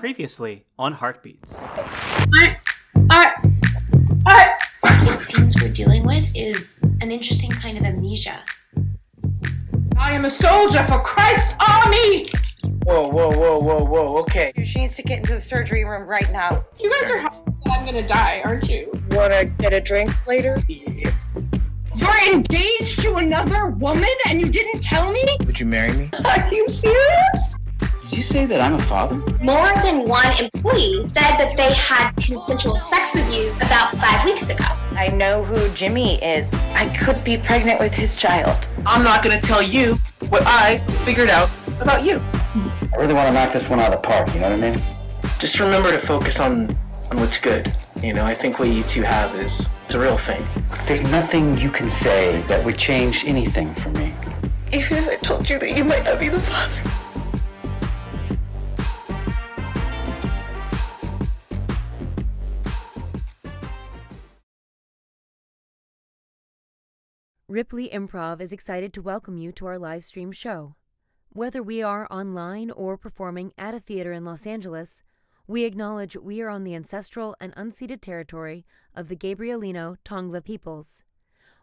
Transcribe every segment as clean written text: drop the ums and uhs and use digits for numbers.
Previously on Heartbeats. What it seems we're dealing with is an interesting kind of amnesia. I am a soldier for Christ's army! Whoa, okay. She needs to get into the surgery room right now. You guys are helping that I'm gonna die, aren't you? Wanna get a drink later? You're engaged to another woman and you didn't tell me? Would you marry me? Are you serious? Did you say that I'm a father? More than one employee said that they had consensual sex with you about 5 weeks ago. I know who Jimmy is. I could be pregnant with his child. I'm not gonna tell you what I figured out about you. I really want to knock this one out of the park, you know what I mean? Just remember to focus on what's good. You know, I think what you two have it's a real thing. There's nothing you can say that would change anything for me. Even if I told you that you might not be the father. Ripley Improv is excited to welcome you to our live stream show. Whether we are online or performing at a theater in Los Angeles, we acknowledge we are on the ancestral and unceded territory of the Gabrielino Tongva peoples.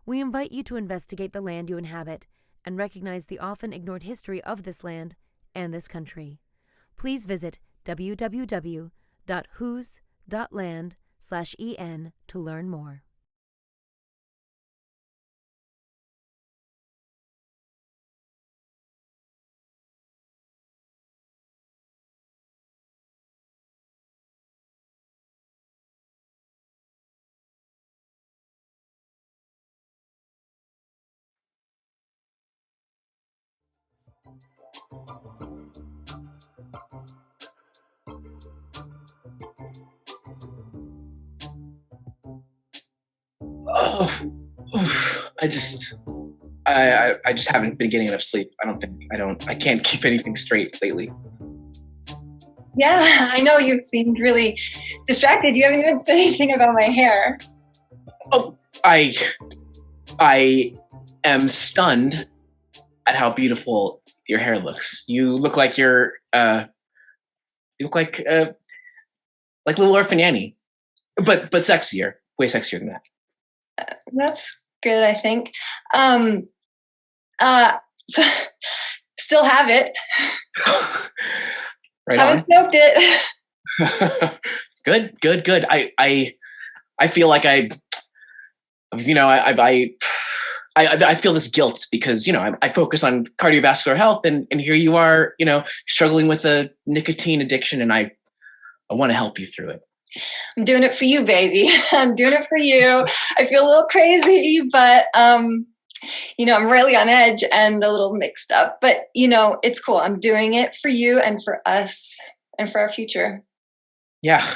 We invite you to investigate the land you inhabit and recognize the often ignored history of this land and this country. Please visit www.whos.land/en to learn more. I just haven't been getting enough sleep. I can't keep anything straight lately. Yeah, I know you seemed really distracted. You haven't even said anything about my hair. Oh, I am stunned at how beautiful your hair looks. You look like like Little Orphan Annie, but sexier, way sexier than that. That's good, I think. So, still have it. Right Haven't smoked it. Good. I feel like I feel this guilt because, you know, I focus on cardiovascular health and here you are, you know, struggling with a nicotine addiction and I want to help you through it. I'm doing it for you, baby. I'm doing it for you. I feel a little crazy, but, you know, I'm really on edge and a little mixed up, but, you know, it's cool. I'm doing it for you and for us and for our future. Yeah.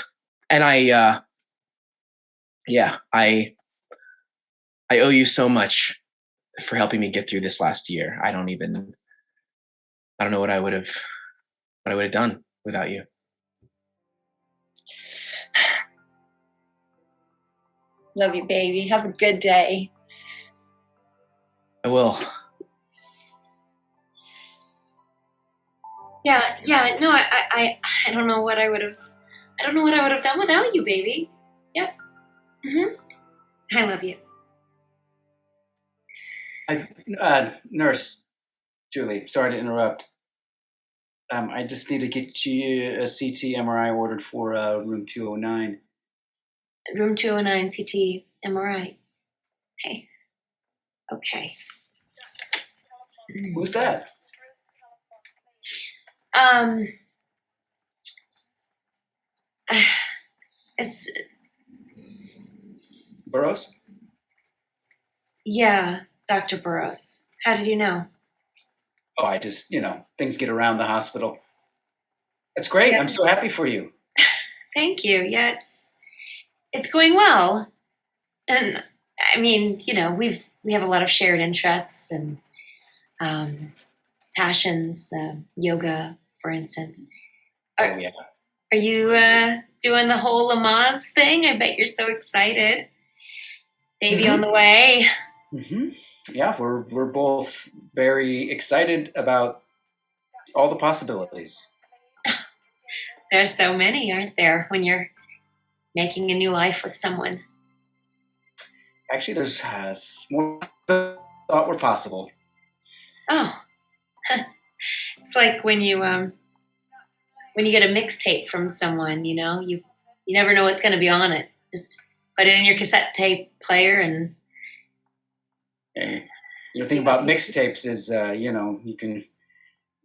And I owe you so much for helping me get through this last year. I don't know what I would have done without you. Love you, baby. Have a good day. I will. Yeah. No, I don't know what I would have. I don't know what I would have done without you, baby. Yep. I love you. Nurse Julie, sorry to interrupt. I just need to get you a CT MRI ordered for room 209. Room 209, CT, MRI. Hey. Okay. Who's that? It's Burroughs? yeah, Dr. Burroughs. How did you know? Oh, I just, you know, things get around the hospital. That's great. Yeah. I'm so happy for you. Thank you. Yeah, it's going well. And I mean, you know, we have a lot of shared interests and passions, yoga, for instance. Are you doing the whole Lamaze thing? I bet you're so excited. Baby on the way. Mm-hmm. Yeah, we're both very excited about all the possibilities. There's so many, aren't there, when you're making a new life with someone? Actually, there's more than I thought were possible. Oh, it's like when you get a mixtape from someone, you know, you never know what's going to be on it. Just put it in your cassette tape player and. And the thing about mixtapes is, you can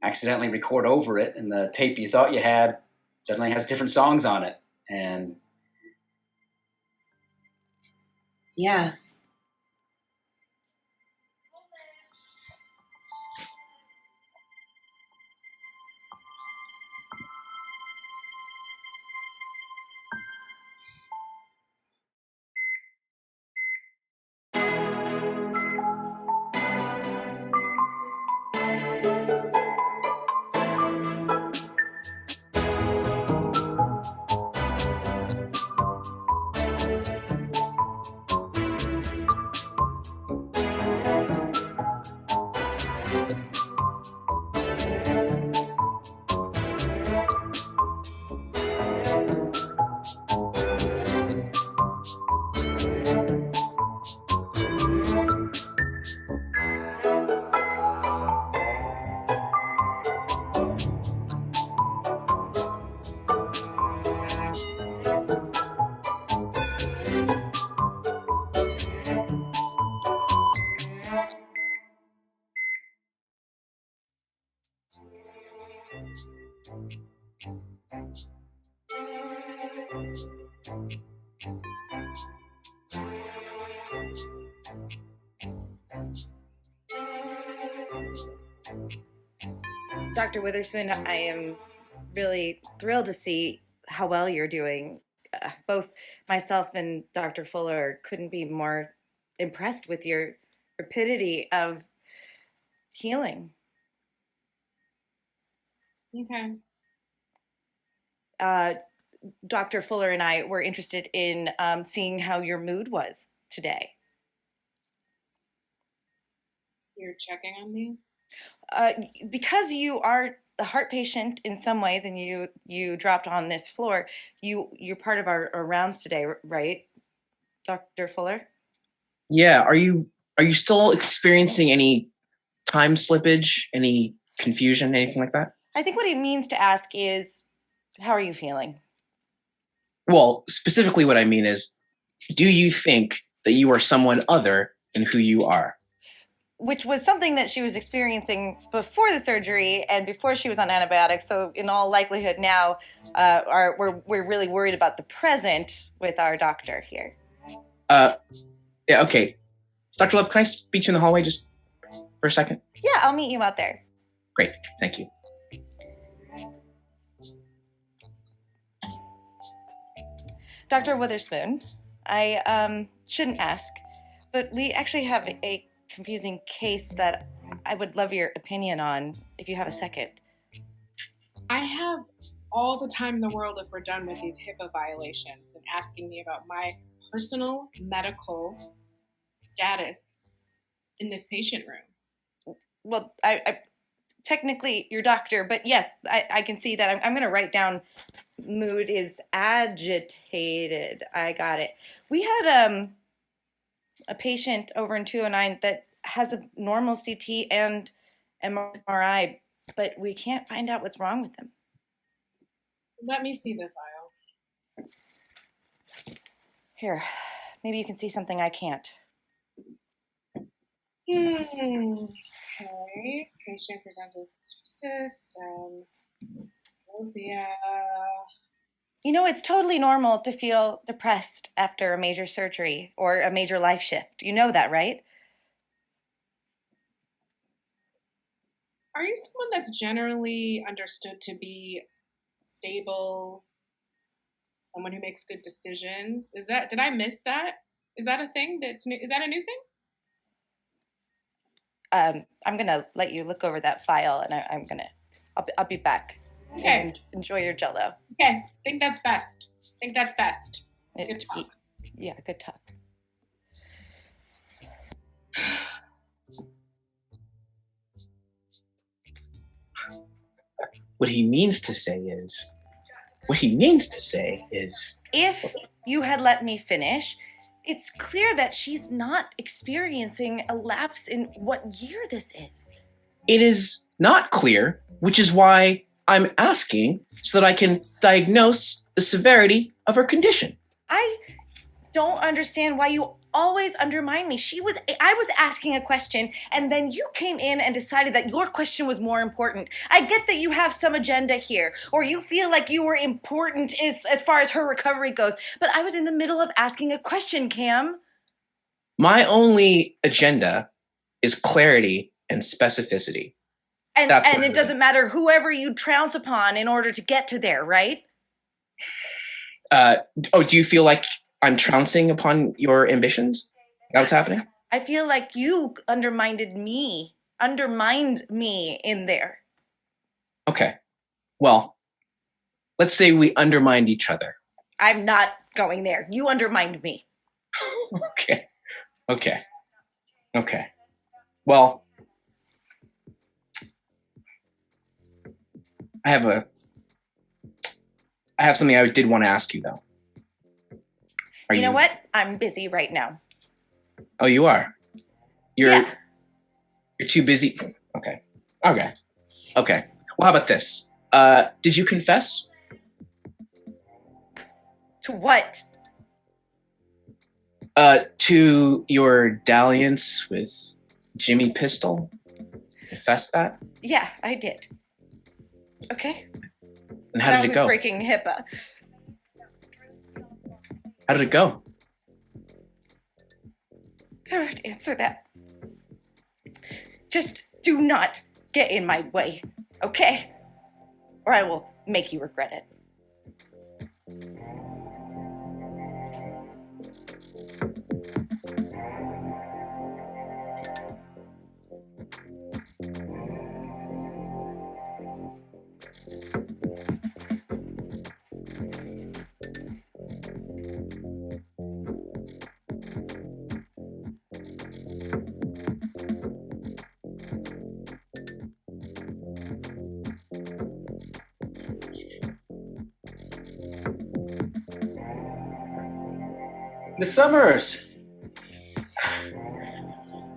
accidentally record over it, and the tape you thought you had suddenly has different songs on it. And yeah. Dr. Witherspoon, I am really thrilled to see how well you're doing. Both myself and Dr. Fuller couldn't be more impressed with your rapidity of healing. Okay. Dr. Fuller and I were interested in seeing how your mood was today. You're checking on me? Because you are the heart patient in some ways, and you dropped on this floor, you're part of our rounds today, right, Dr. Fuller? Yeah. Are you still experiencing any time slippage, any confusion, anything like that? I think what he means to ask is, how are you feeling? Well, specifically what I mean is, do you think that you are someone other than who you are? Which was something that she was experiencing before the surgery and before she was on antibiotics. So in all likelihood now, we're really worried about the present with our doctor here. Yeah, okay. Dr. Love, can I speak to you in the hallway just for a second? Yeah, I'll meet you out there. Great, thank you. Dr. Witherspoon, I shouldn't ask, but we actually have a confusing case that I would love your opinion on, if you have a second. I have all the time in the world if we're done with these HIPAA violations and asking me about my personal medical status in this patient room. Well, I technically your doctor, but yes, I can see that. I'm going to write down mood is agitated. I got it. We had a patient over in 209 that has a normal CT and MRI, but we can't find out what's wrong with them. Let me see the file. Here, maybe you can see something I can't. Okay. Patient presents with stenosis, phobia. You know, it's totally normal to feel depressed after a major surgery or a major life shift. You know that, right? Are you someone that's generally understood to be stable, someone who makes good decisions? Did I miss that? Is that a thing is that a new thing? I'm gonna let you look over that file, and I'll be back. Okay. And enjoy your Jell-O. Okay, think that's best. Good talk. Yeah, good talk. What he means to say is, What he means to say is... If you had let me finish, it's clear that she's not experiencing a lapse in what year this is. It is not clear, which is why I'm asking so that I can diagnose the severity of her condition. I don't understand why you always undermine me. I was asking a question, and then you came in and decided that your question was more important. I get that you have some agenda here, or you feel like you were important as far as her recovery goes, but I was in the middle of asking a question, Cam. My only agenda is clarity and specificity. And it doesn't matter whoever you trounce upon in order to get to there, right? Do you feel like I'm trouncing upon your ambitions? Is that what's happening? I feel like you undermined me in there. Okay. Well, let's say we undermined each other. I'm not going there. You undermined me. Okay. Well, I have something I did want to ask you, though. You know what? I'm busy right now. Oh, you are? Yeah. You're too busy? Okay. Well, how about this? Did you confess? To what? To your dalliance with Jimmy Pistol? Confess that? Yeah, I did. Okay. And how did it go? Breaking HIPAA. How did it go? I don't have to answer that. Just do not get in my way, okay? Or I will make you regret it. Miss Summers.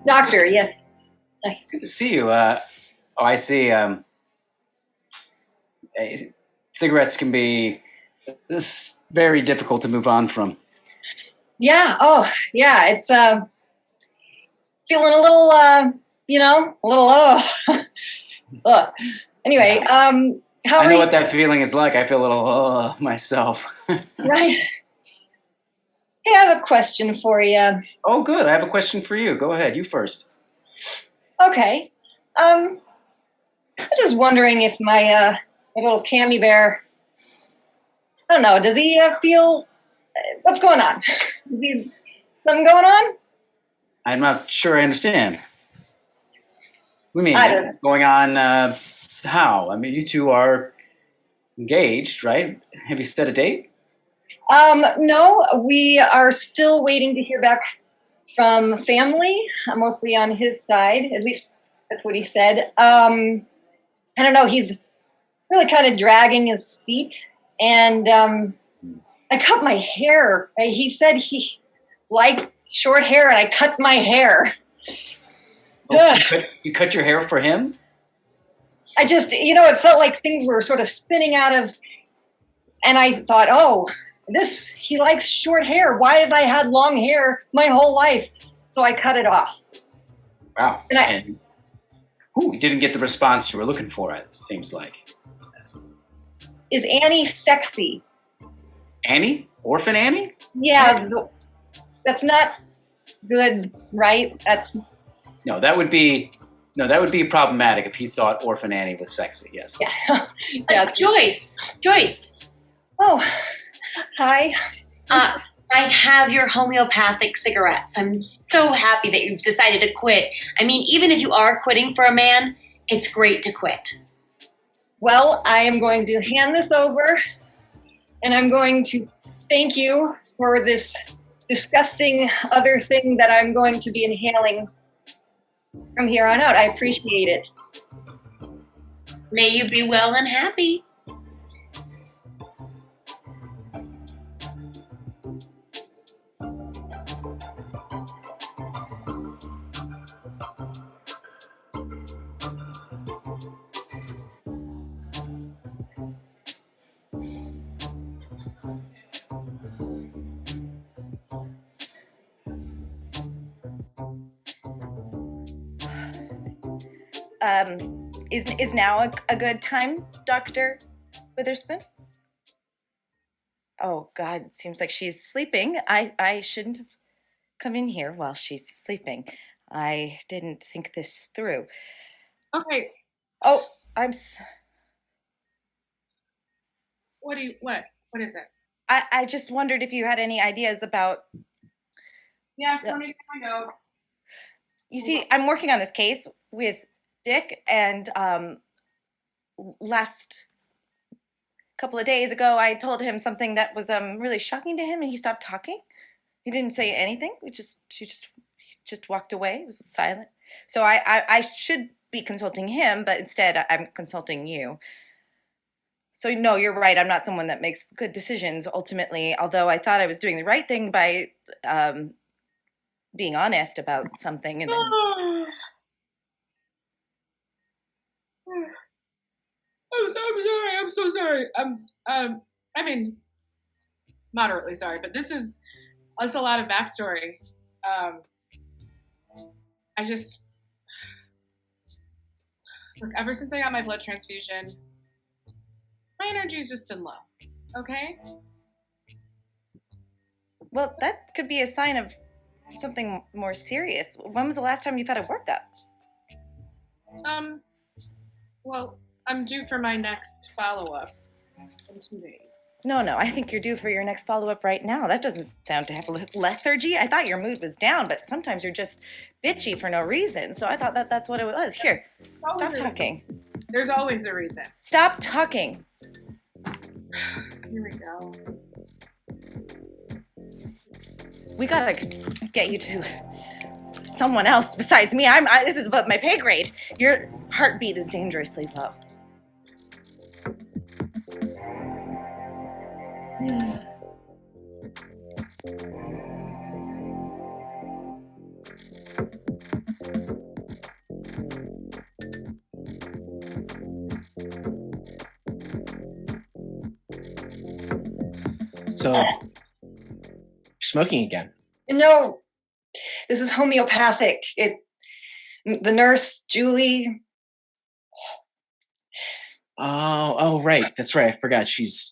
Doctor, yes. Good to see you. I see. Cigarettes can be very difficult to move on from. Yeah. Oh, yeah. It's feeling a little, ugh. Anyway, how are you? I know what that feeling is like. I feel a little myself. Right. Hey, I have a question for you. Oh, good. I have a question for you. Go ahead. You first. Okay. I'm just wondering if my little Cammy bear, I don't know, does he feel, what's going on? Is he, something going on? I'm not sure I understand. What do you I mean? don't know. Going on, how? I mean, you two are engaged, right? Have you set a date? No, we are still waiting to hear back from family, mostly on his side. At least that's what he said. I don't know. He's really kind of dragging his feet. And I cut my hair. He said he liked short hair, and I cut my hair. Oh, you cut your hair for him? I just, it felt like things were sort of spinning out of, and I thought, he likes short hair. Why have I had long hair my whole life? So I cut it off. Wow. And you didn't get the response you were looking for, it seems like. Is Annie sexy? Annie? Orphan Annie? Yeah, that's not good, right? No, that would be problematic if he thought Orphan Annie was sexy, yes. Yeah. Yeah. Joyce. Oh, hi. I have your homeopathic cigarettes. I'm so happy that you've decided to quit. I mean, even if you are quitting for a man, it's great to quit. Well, I am going to hand this over, and I'm going to thank you for this disgusting other thing that I'm going to be inhaling from here on out. I appreciate it. May you be well and happy. Is now a good time, Dr. Witherspoon? Oh, God, it seems like she's sleeping. I shouldn't have come in here while she's sleeping. I didn't think this through. Okay. Oh, What is it? I just wondered if you had any ideas about... Yes, let me get my notes. You see, I'm working on this case with Dick, and last couple of days ago, I told him something that was really shocking to him, and he stopped talking. He didn't say anything. He just walked away. It was silent. So I should be consulting him, but instead I'm consulting you. So no, you're right. I'm not someone that makes good decisions ultimately, although I thought I was doing the right thing by being honest about something. And then... I'm so sorry. I mean, moderately sorry, but that's a lot of backstory. Look, ever since I got my blood transfusion, my energy's just been low. Okay? Well, that could be a sign of something more serious. When was the last time you've had a workup? Well, I'm due for my next follow-up in 2 days. No, I think you're due for your next follow-up right now. That doesn't sound to have lethargy. I thought your mood was down, but sometimes you're just bitchy for no reason. So I thought that's what it was. Here, stop talking. There's always a reason. Stop talking. Here we go. We gotta get you to someone else besides me. This is above my pay grade. Your heartbeat is dangerously low. So, you're smoking again? No, this is homeopathic. The nurse, Julie. Oh, right. That's right. I forgot. She's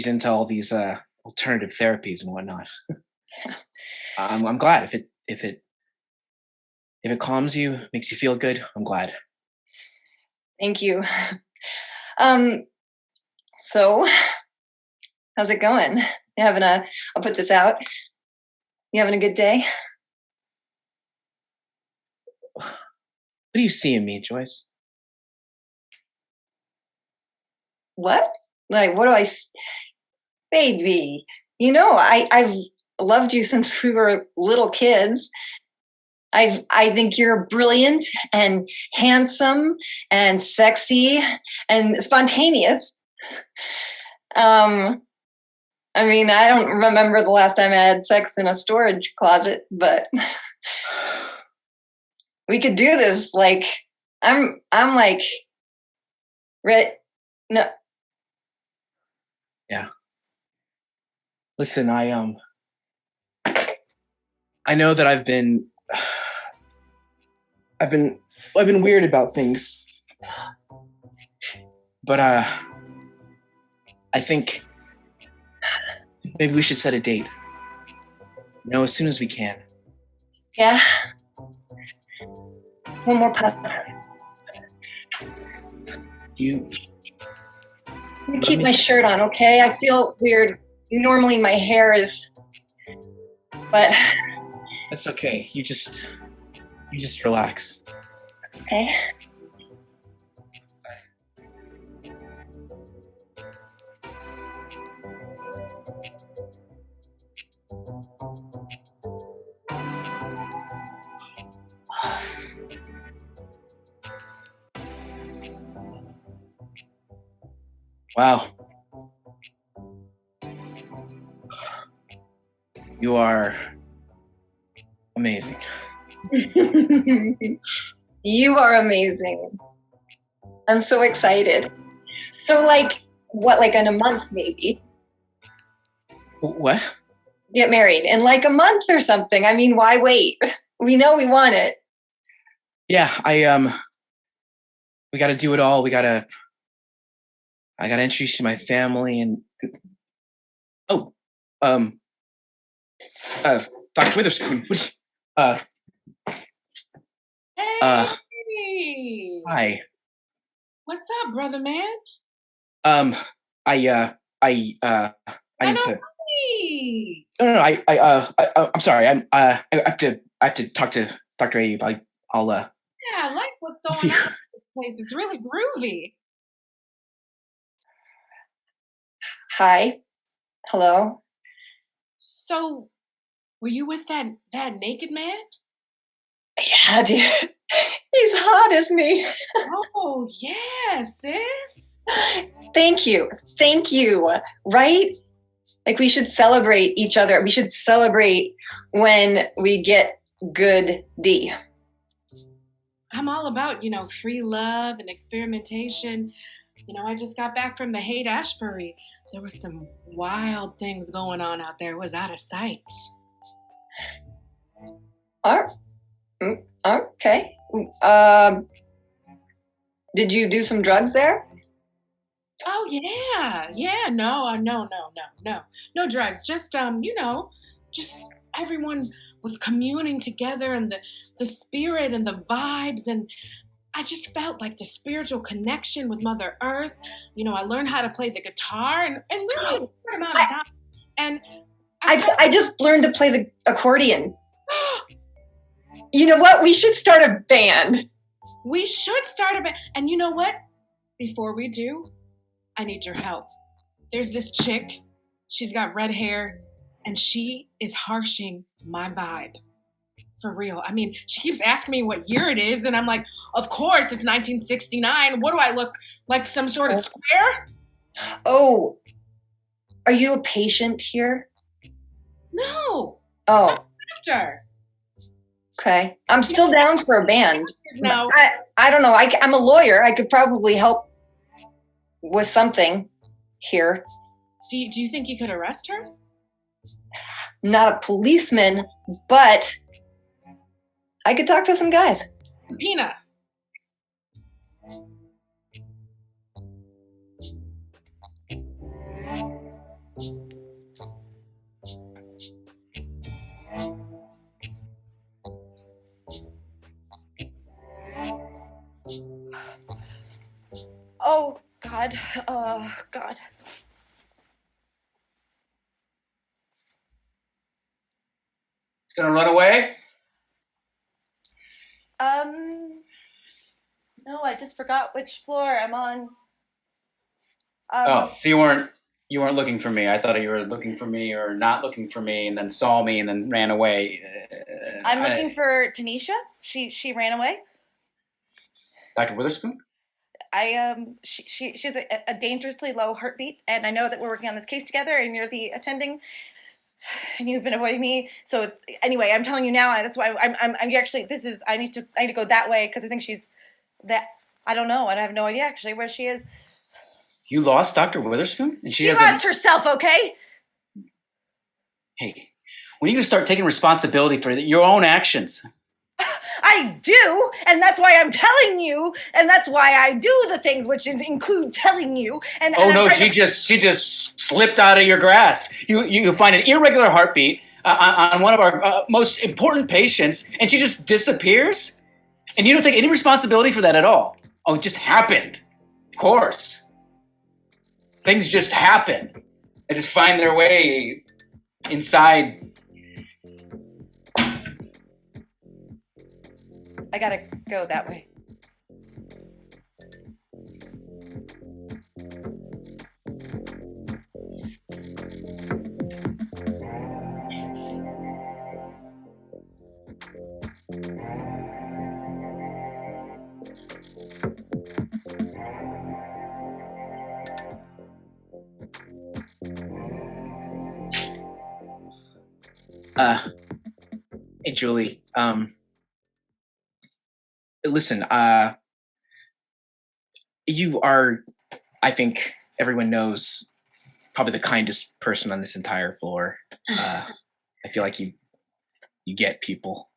into all these alternative therapies and whatnot. I'm glad if it calms you, makes you feel good. I'm glad. Thank you. So, how's it going? I'll put this out. You having a good day? What do you see in me, Joyce? What? Like, what do I... Baby, I've loved you since we were little kids. I think you're brilliant and handsome and sexy and spontaneous. I mean, I don't remember the last time I had sex in a storage closet, but we could do this. Like, I'm like, no. Yeah. Listen, I know that I've been weird about things, but I think maybe we should set a date. As soon as we can. Yeah. One more puff. You keep my shirt on, okay? I feel weird. Normally my hair is, but that's okay. You just relax. Okay. Wow. You are amazing. You are amazing. I'm so excited. So like in a month maybe? What? Get married in like a month or something. I mean, why wait? We know we want it. Yeah, we got to do it all. I got to introduce you to my family and Dr. Witherspoon. Hey. Hi. What's up, brother man? I need to. Please. No. I'm sorry. I have to talk to Dr. Ayoub. I'll. Yeah, I like what's going on in this place. It's really groovy. Hi. Hello. So, were you with that naked man? Yeah, dude. He's hot, isn't he? Oh, yeah, sis. Thank you. Right? Like, we should celebrate each other. We should celebrate when we get good D. I'm all about, free love and experimentation. I just got back from the Haight-Ashbury. There were some wild things going on out there. It was out of sight. Okay. Did you do some drugs there? Oh, yeah. No drugs. Just, just everyone was communing together and the spirit and the vibes, and I just felt like the spiritual connection with Mother Earth. I learned how to play the guitar and really a short amount of time. And I just learned to play the accordion. You know what? We should start a band. We should start a band. And you know what? Before we do, I need your help. There's this chick. She's got red hair, and she is harshing my vibe. For real. I mean, she keeps asking me what year it is, and I'm like, of course, it's 1969. What do I look like, some sort of square? Oh, are you a patient here? No. Oh. I'm a doctor. Okay. I'm still down for a band. No. I don't know. I'm a lawyer. I could probably help with something here. Do you think you could arrest her? Not a policeman, but I could talk to some guys. Pina. Oh, God. Oh, God. It's gonna run away? No, I just forgot which floor I'm on. So you weren't looking for me. I thought you were looking for me or not looking for me, and then saw me and then ran away. I'm looking for Tanisha. She ran away. Dr. Witherspoon? She's a dangerously low heartbeat, and I know that we're working on this case together, and you're the attending, and you've been avoiding me. So anyway, I'm telling you now. That's why I'm actually. I need to go that way because I think she's that. I don't know. I have no idea actually where she is. You lost Dr. Witherspoon, and she lost herself. Okay. Hey, when are you gonna start taking responsibility for your own actions? I do, and that's why I'm telling you, and that's why I do the things which include telling you. And she just slipped out of your grasp. You find an irregular heartbeat on one of our most important patients, and she just disappears, and you don't take any responsibility for that at all. Oh, it just happened. Of course, things just happen. They just find their way inside. I gotta go that way. Hey, Julie. Listen, you are, I think everyone knows, probably the kindest person on this entire floor. I feel like you get people.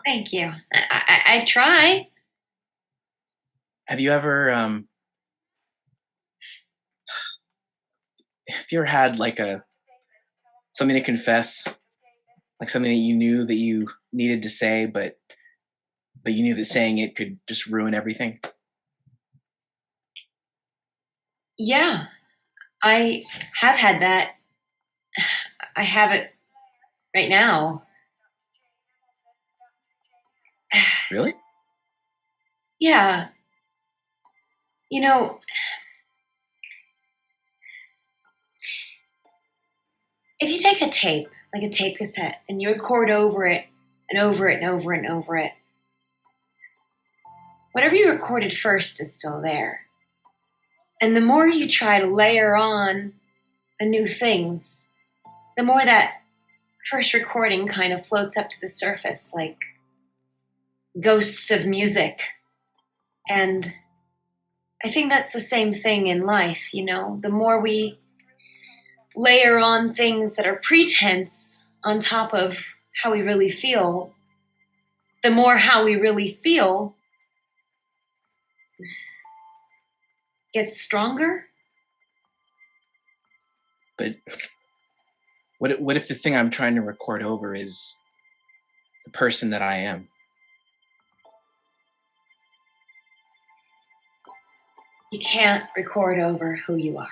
Thank you. I try. have you ever had like something to confess, like something that you knew that you needed to say, but you knew that saying it could just ruin everything? Yeah, I have had that. I have it right now. Really? Yeah. You know, if you take a tape, like a tape cassette, and you record over it and over it and over and over it, whatever you recorded first is still there. And the more you try to layer on the new things, the more that first recording kind of floats up to the surface like ghosts of music. And I think that's the same thing in life, you know? The more we layer on things that are pretense on top of how we really feel, the more how we really feel gets stronger. But what if the thing I'm trying to record over is the person that I am? You can't record over who you are.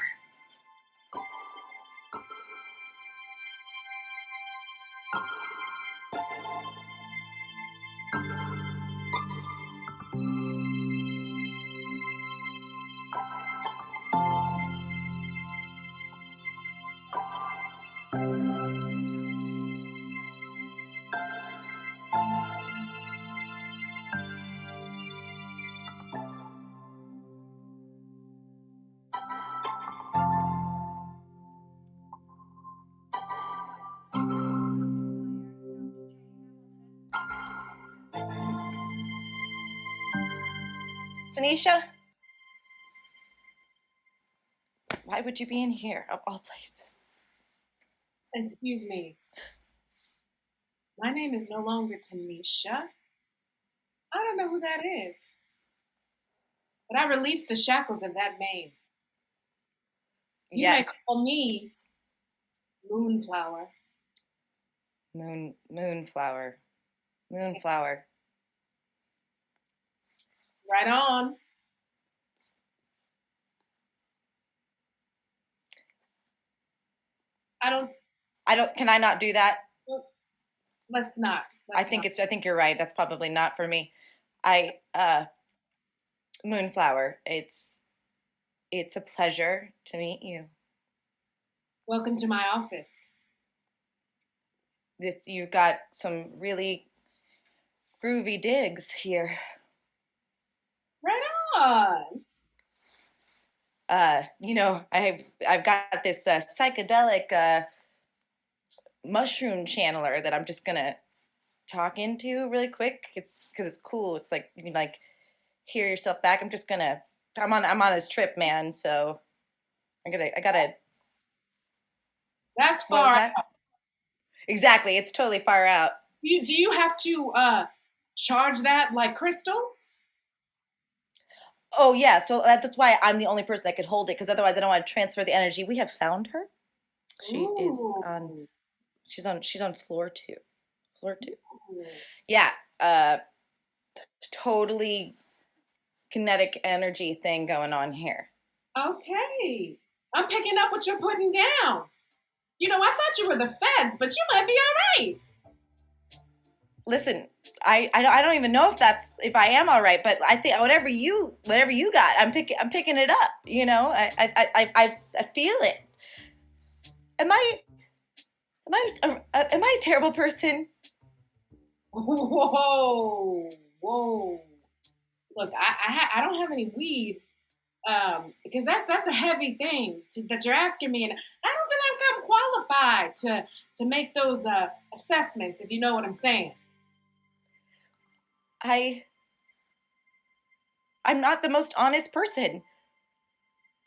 Tanisha? Why would you be in here, of all places? Excuse me. My name is no longer Tanisha. I don't know who that is. But I released the shackles of that name. You may call me Moonflower. Moonflower. Right on. Can I not do that? Let's not. I think you're right. That's probably not for me. Moonflower, it's a pleasure to meet you. Welcome to my office. You've got some really groovy digs here. Right on. You know, I've got this psychedelic mushroom channeler that I'm just gonna talk into really quick. It's because it's cool. It's like you can like hear yourself back. I'm on this trip, man. So I gotta. That's far out. Exactly, it's totally far out. Do you have to charge that like crystals? Oh yeah, so that's why I'm the only person that could hold it, because otherwise I don't want to transfer the energy. We have found her. She's on floor 2. Floor 2. Yeah, totally kinetic energy thing going on here. Okay. I'm picking up what you're putting down. You know, I thought you were the feds, but you might be all right. Listen, I don't even know if I am all right, but I think whatever you got, I'm picking it up. You know, I feel it. Am I a terrible person? Whoa. Look, I don't have any weed, because that's a heavy thing that you're asking me, and I don't feel like I'm qualified to make those assessments, if you know what I'm saying. I'm not the most honest person.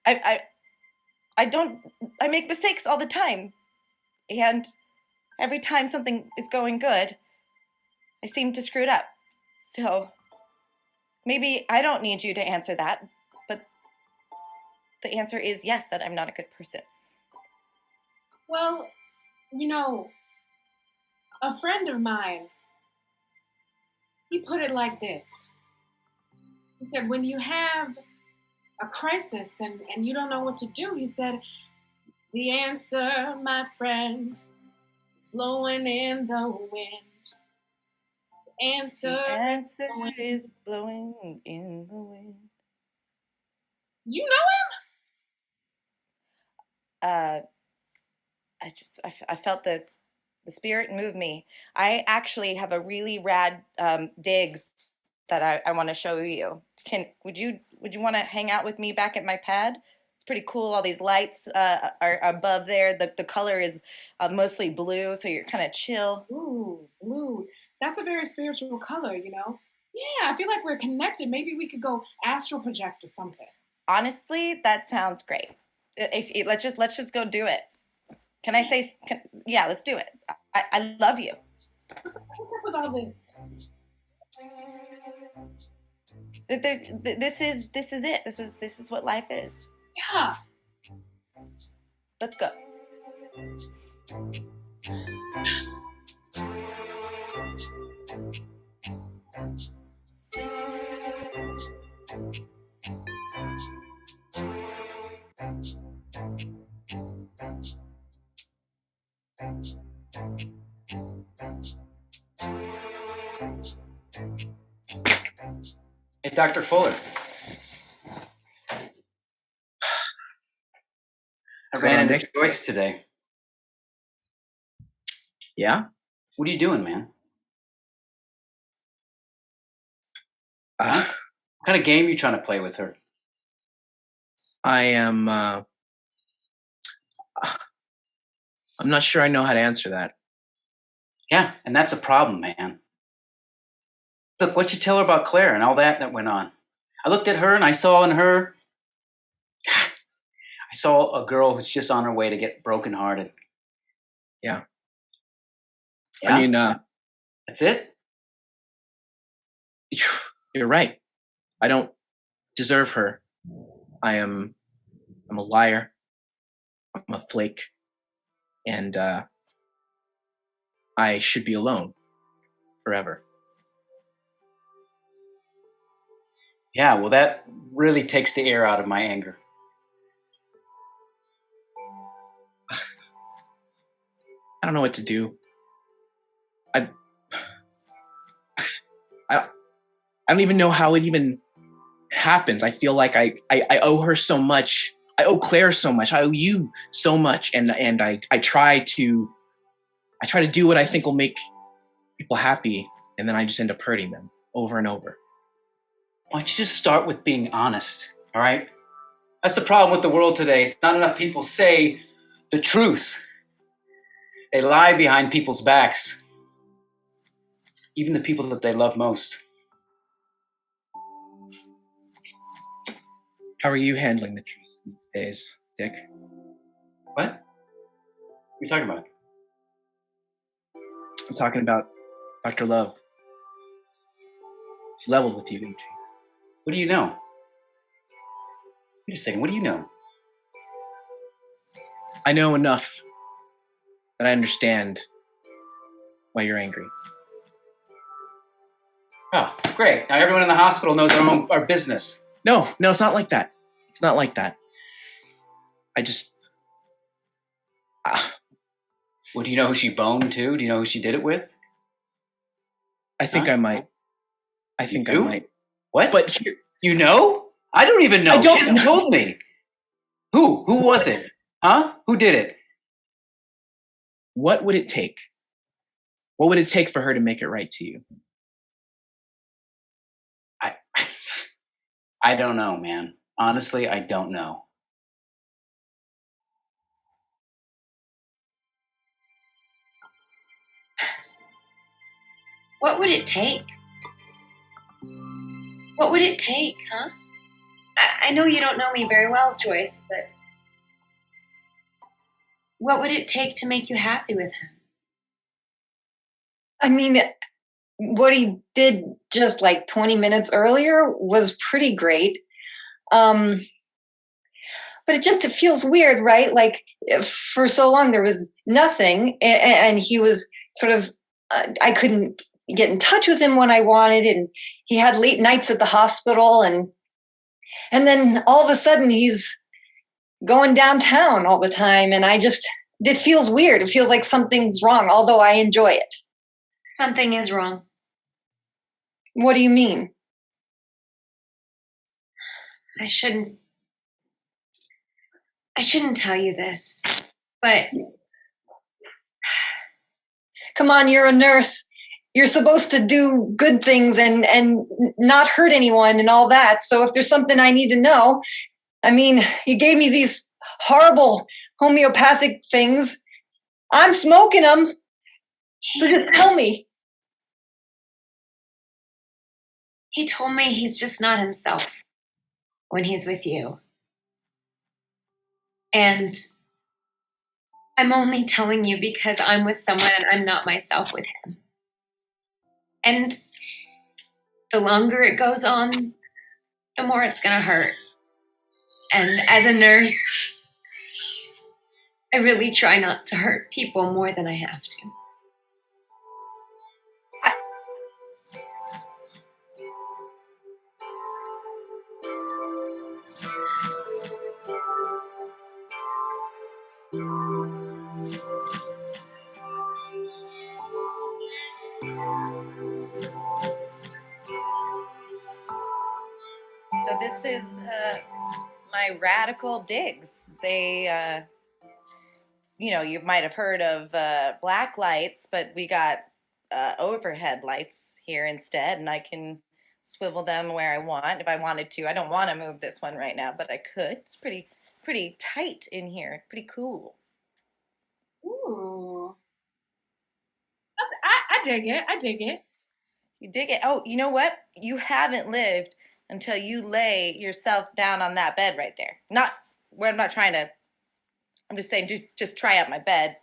I make mistakes all the time. And every time something is going good, I seem to screw it up. So Maybe I don't need you to answer that, but the answer is yes, that I'm not a good person. Well, a friend of mine, he put it like this. He said, when you have a crisis and you don't know what to do, he said, the answer, my friend, is blowing in the wind. The answer is blowing in the wind. You know him? I felt the spirit move me. I actually have a really rad digs that I want to show you. Would you want to hang out with me back at my pad? It's pretty cool. All these lights are above there. The color is mostly blue, so you're kind of chill. Ooh, blue. That's a very spiritual color, Yeah, I feel like we're connected. Maybe we could go astral project or something. Honestly, that sounds great. Let's just go do it. Can I say? Yeah, let's do it. I love you. What's up with all this? This is it. This is what life is. Yeah. Let's go. Hey, Dr. Fuller. I ran into Joyce today. Yeah? What are you doing, man? What kind of game are you trying to play with her? I am, I'm not sure I know how to answer that. Yeah, and that's a problem, man. Look, what'd you tell her about Claire and all that went on? I looked at her and I saw in her, I saw a girl who's just on her way to get brokenhearted. Yeah. Yeah? I mean, that's it? You're right. I don't deserve her. I'm a liar. I'm a flake. And I should be alone forever. Yeah, well, that really takes the air out of my anger. I don't know what to do. I don't even know how it even happens. I feel like I owe her so much. I owe Claire so much. I owe you so much. And I try to do what I think will make people happy, and then I just end up hurting them over and over. Why don't you just start with being honest, all right? That's the problem with the world today. It's not enough people say the truth. They lie behind people's backs. Even the people that they love most. How are you handling the truth these days, Dick? What? What are you talking about? I'm talking about Dr. Love. She leveled with you, didn't she? What do you know? Wait a second, what do you know? I know enough that I understand why you're angry. Oh, great. Now everyone in the hospital knows our business. No, it's not like that. It's not like that. I just... Well, do you know who she boned to? Do you know who she did it with? I think I might. I think I might. What? But here... You know? I don't even know. She hasn't told me. Who? Who was it? Huh? Who did it? What would it take? What would it take for her to make it right to you? I don't know, man. Honestly, I don't know. What would it take? What would it take, huh? I know you don't know me very well, Joyce, but what would it take to make you happy with him? I mean, what he did just like 20 minutes earlier was pretty great. But it feels weird, right? Like for so long there was nothing, and he was sort of, I couldn't get in touch with him when I wanted, and he had late nights at the hospital, and then all of a sudden he's going downtown all the time, and it feels weird. It feels like something's wrong, although I enjoy it. Something is wrong. What do you mean? I shouldn't tell you this, but come on, you're a nurse. You're supposed to do good things and not hurt anyone and all that. So if there's something I need to know, I mean, you gave me these horrible homeopathic things. I'm smoking them. So just tell me. He told me he's just not himself when he's with you. And I'm only telling you because I'm with someone and I'm not myself with him. And the longer it goes on, the more it's going to hurt. And as a nurse, I really try not to hurt people more than I have to. So this is my radical digs. They, you might have heard of black lights, but we got overhead lights here instead, and I can swivel them where I want if I wanted to. I don't want to move this one right now, but I could. It's pretty tight in here. Pretty cool. Ooh. I dig it. I dig it. You dig it? Oh, you know what? You haven't lived until you lay yourself down on that bed right there. I'm not trying to, I'm just saying, just try out my bed.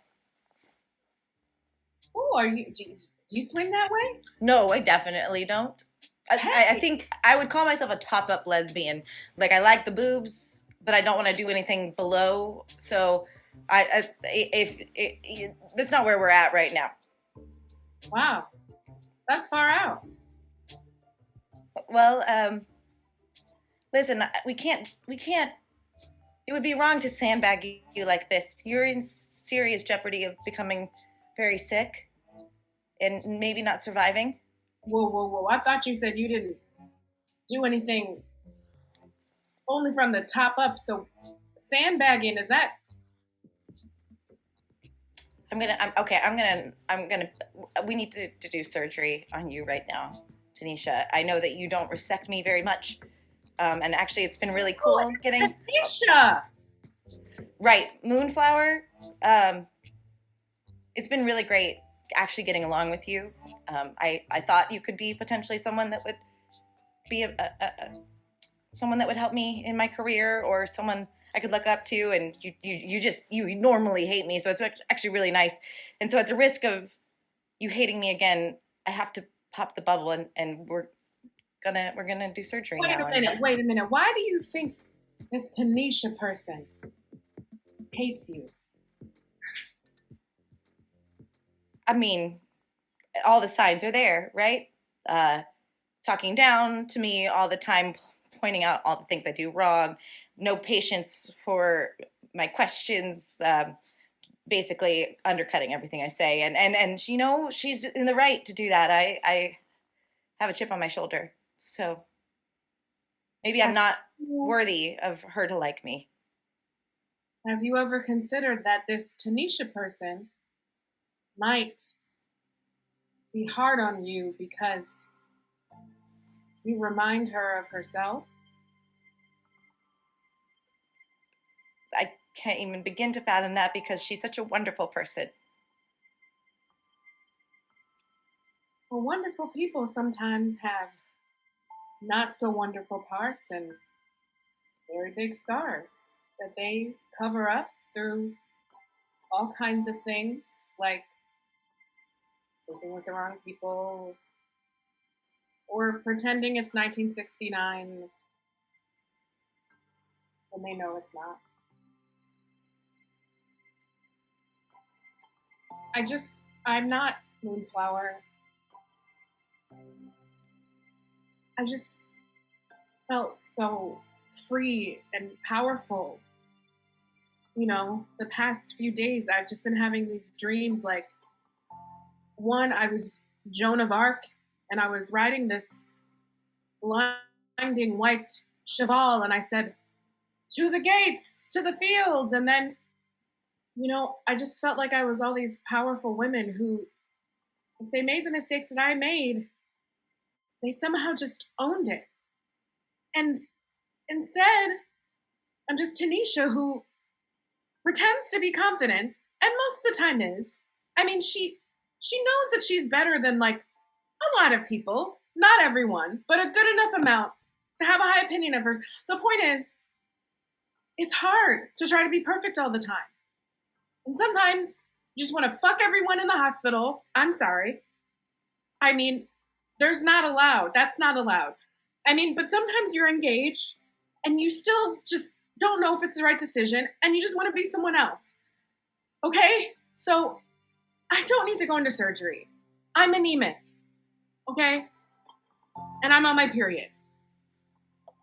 Oh, do you swing that way? No, I definitely don't. I think I would call myself a top-up lesbian. Like, I like the boobs, but I don't want to do anything below. So, that's not where we're at right now. Wow, that's far out. Well, listen, we can't. It would be wrong to sandbag you like this. You're in serious jeopardy of becoming very sick and maybe not surviving. Whoa. I thought you said you didn't do anything only from the top up. So sandbagging, is that? We need to do surgery on you right now, Tanisha. I know that you don't respect me very much. And actually, it's been really cool getting... Tanisha! Right, Moonflower. It's been really great actually getting along with you. I thought you could be potentially someone that would be someone that would help me in my career, or someone I could look up to, and you normally hate me, so it's actually really nice. And so at the risk of you hating me again, I have to pop the bubble, and we're gonna do surgery now. Wait a minute. Why do you think this Tanisha person hates you? I mean, all the signs are there, right? Talking down to me all the time, pointing out all the things I do wrong, no patience for my questions, basically undercutting everything I say. And she's in the right to do that. I have a chip on my shoulder. So maybe I'm not worthy of her to like me. Have you ever considered that this Tanisha person might be hard on you because you remind her of herself? I can't even begin to fathom that because she's such a wonderful person. Well, wonderful people sometimes have not so wonderful parts and very big scars that they cover up through all kinds of things, like sleeping with the wrong people, or pretending it's 1969 when they know it's not. I'm not Moonflower. I just felt so free and powerful. The past few days, I've just been having these dreams. Like, one, I was Joan of Arc, and I was riding this blinding white cheval, and I said, "To the gates, to the fields," and then, I just felt like I was all these powerful women who, if they made the mistakes that I made, they somehow just owned it. And instead, I'm just Tanisha, who pretends to be confident, and most of the time is. I mean, she knows that she's better than, like, a lot of people. Not everyone, but a good enough amount to have a high opinion of her. The point is, it's hard to try to be perfect all the time. And sometimes you just want to fuck everyone in the hospital. I'm sorry. I mean, that's not allowed. I mean, but sometimes you're engaged and you still just don't know if it's the right decision and you just want to be someone else. Okay? So I don't need to go into surgery. I'm anemic. Okay? And I'm on my period.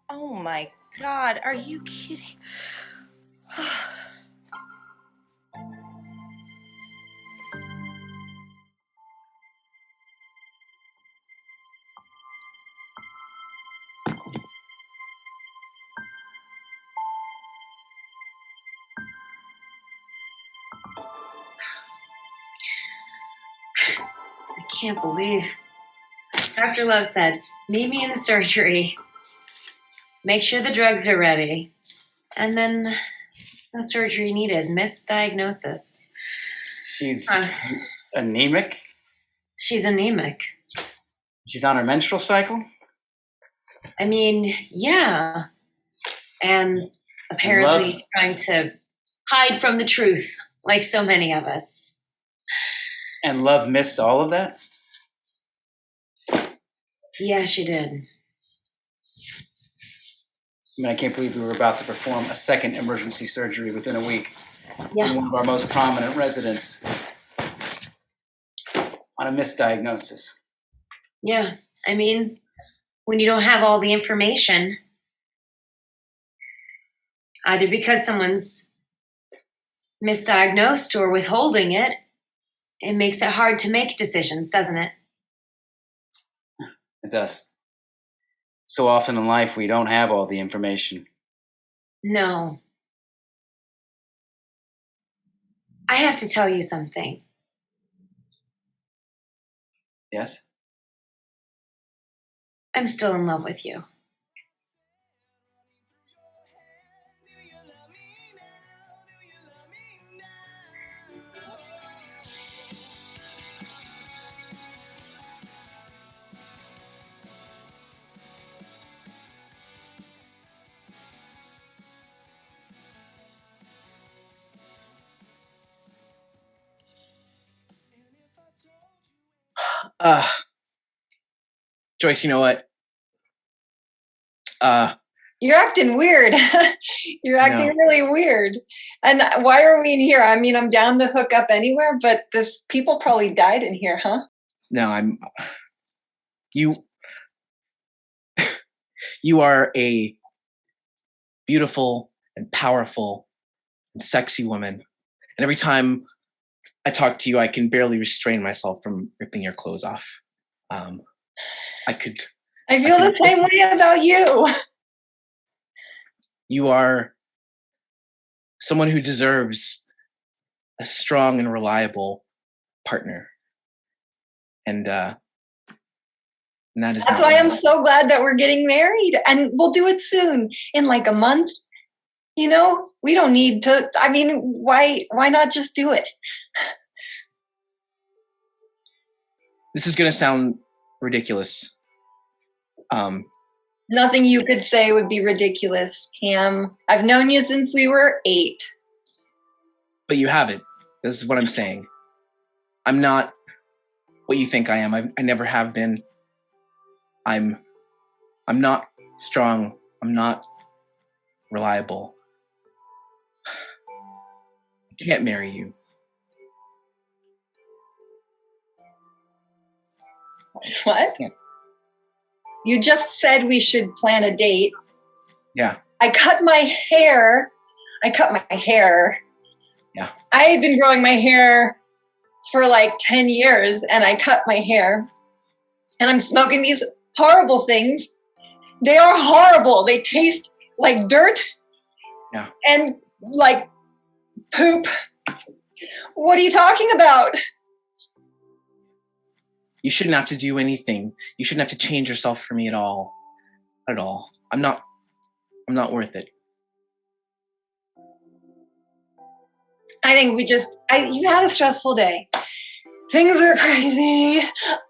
Oh my God, are you kidding? I can't believe. Dr. Love said, meet me in the surgery. Make sure the drugs are ready. And then no surgery needed. Misdiagnosis. She's anemic? She's anemic. She's on her menstrual cycle? I mean, yeah. And apparently trying to hide from the truth, like so many of us. And Love missed all of that? Yeah, she did. I mean, I can't believe we were about to perform a second emergency surgery within a week. Yeah. On one of our most prominent residents on a misdiagnosis. Yeah. I mean, when you don't have all the information, either because someone's misdiagnosed or withholding it, it makes it hard to make decisions, doesn't it? It does. So often in life, we don't have all the information. No. I have to tell you something. Yes? I'm still in love with you. Joyce, you know what? You're acting weird. You're acting really weird. And why are we in here? I mean, I'm down to hook up anywhere, but people probably died in here, huh? No, you are a beautiful and powerful and sexy woman. And every time I talk to you, I can barely restrain myself from ripping your clothes off. I feel the same way about you. You are someone who deserves a strong and reliable partner. And that is That's why I'm so glad that we're getting married, and we'll do it soon, in like a month. We don't need to, I mean, why not just do it? This is going to sound ridiculous. Nothing you could say would be ridiculous, Cam. I've known you since we were 8. But you haven't. This is what I'm saying. I'm not what you think I am. I never have been. I'm not strong. I'm not reliable. I can't marry you. What? Yeah. You just said we should plan a date. Yeah. I cut my hair. Yeah. I had been growing my hair for like 10 years and I cut my hair. And I'm smoking these horrible things. They are horrible. They taste like dirt. Yeah. And like poop. What are you talking about? You shouldn't have to do anything. You shouldn't have to change yourself for me at all. Not at all. I'm not worth it. I think you had a stressful day. Things are crazy.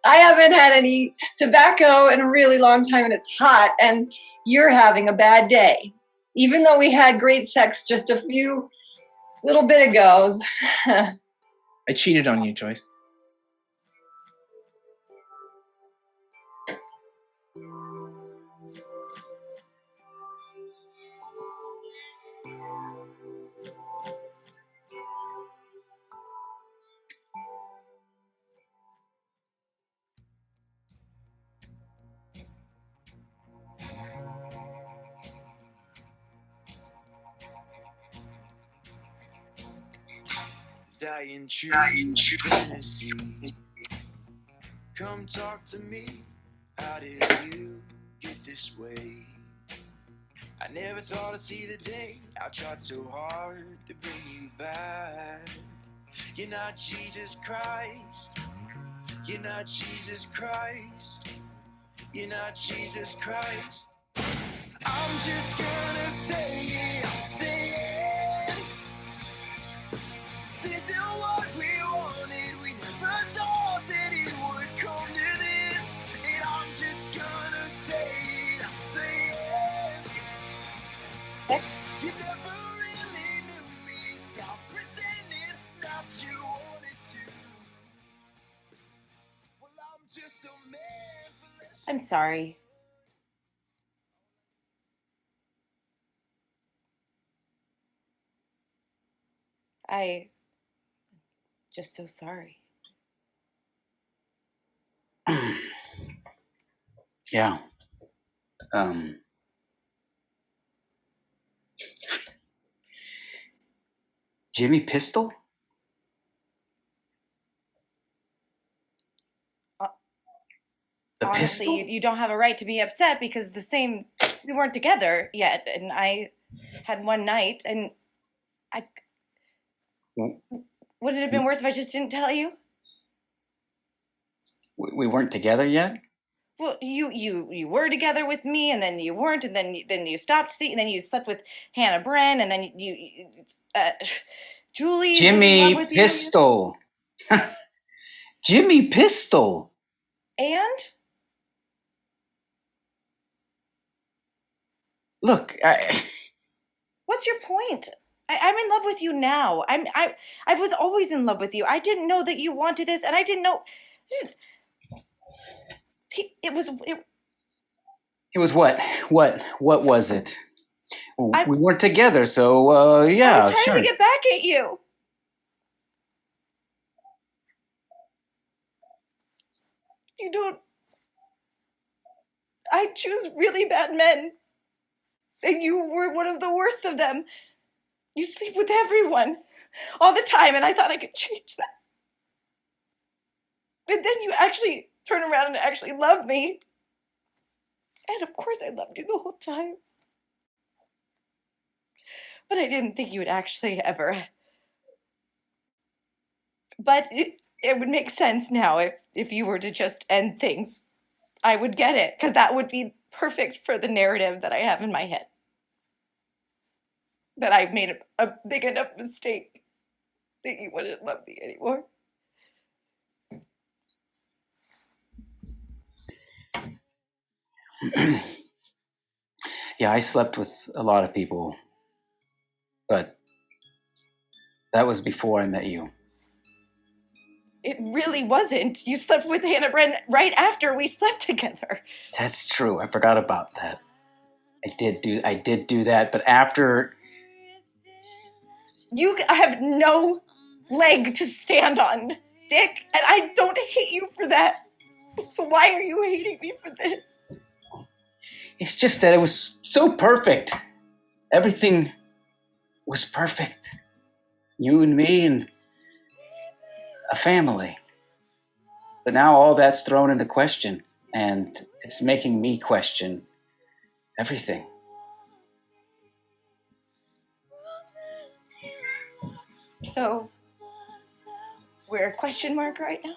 I haven't had any tobacco in a really long time and it's hot and you're having a bad day. Even though we had great sex just a few little bit ago. I cheated on you, Joyce. Dying true fantasy. Come talk to me. How did you get this way? I never thought I'd see the day. I tried so hard to bring you back. You're not Jesus Christ. You're not Jesus Christ. You're not Jesus Christ. I'm just gonna say it, I'll say it. This isn't what we wanted. We never thought that it would come to this. And I'm just gonna say it, I'll say it. You never really knew me. Stop pretending that you wanted to. Well, I'm just a man for less. I'm sorry. Just so sorry. Yeah. Jimmy Pistol? The Honestly, pistol? you don't have a right to be upset because we weren't together yet, and I had one night, and would it have been worse if I just didn't tell you? We weren't together yet? Well, you were together with me, and then you weren't, and then you stopped seeing, and then you slept with Hannah Bren, and then Julie. Jimmy Pistol. Jimmy Pistol. And Look, what's your point? I'm in love with you now. I was always in love with you. I didn't know that you wanted this, and I didn't know. It was what? What was it? We weren't together, so yeah. I was trying to get back at you. You don't. I choose really bad men, and you were one of the worst of them. You sleep with everyone all the time, and I thought I could change that. And then you actually turn around and actually love me. And of course I loved you the whole time. But I didn't think you would actually ever. But it would make sense now if you were to just end things. I would get it, because that would be perfect for the narrative that I have in my head. That I made a big enough mistake that you wouldn't love me anymore. Yeah, I slept with a lot of people, but that was before I met you. It really wasn't. You slept with Hannah Bren right after we slept together. That's true. I forgot about that. I did do that, but after You have no leg to stand on, Dick, and I don't hate you for that. So why are you hating me for this? it's just that it was so perfect. Everything was perfect. You and me and a family. But now all that's thrown into question, and it's making me question everything. So, we're a question mark right now?